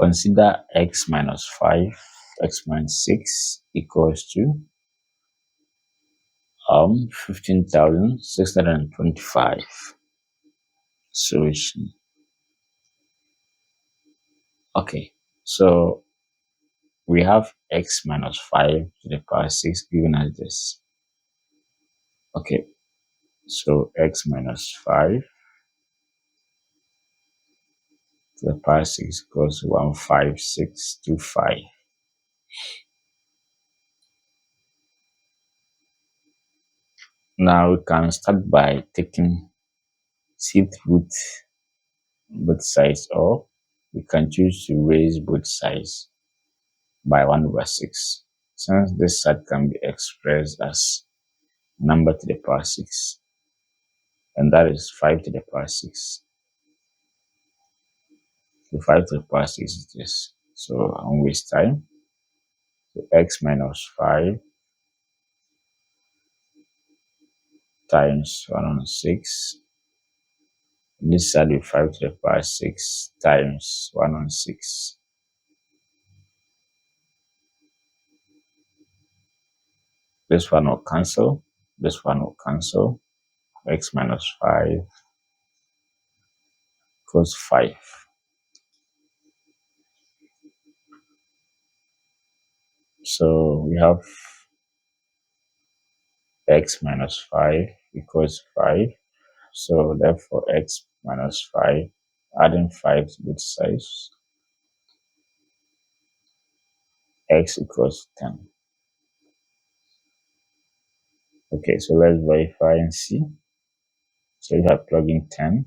Consider x minus 5, x minus 6 equals to 15,625. Solution. Okay, so we have x minus 5 to the power 6 given as this. Okay, so x minus 5 to the power 6 equals 15625. Now we can start by taking seed root both sides, or we can choose to raise both sides by 1 over 6. Since this side can be expressed as number to the power 6, and that is 5 to the power 6. So 5 to the power 6 is this. So I won't waste time. So x minus 5 times 1 on 6. This side will 5 to the power 6 times 1 on 6. This one will cancel. This one will cancel. X minus 5 equals 5. So we have x minus 5 equals 5. So therefore x minus 5, adding 5 to both sides, x equals 10. Okay, so let's verify and see. So if I plug in 10,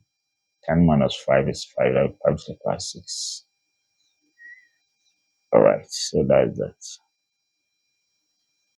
10 minus 5 is 5, I will 5 to the power 6. Alright, so that's that.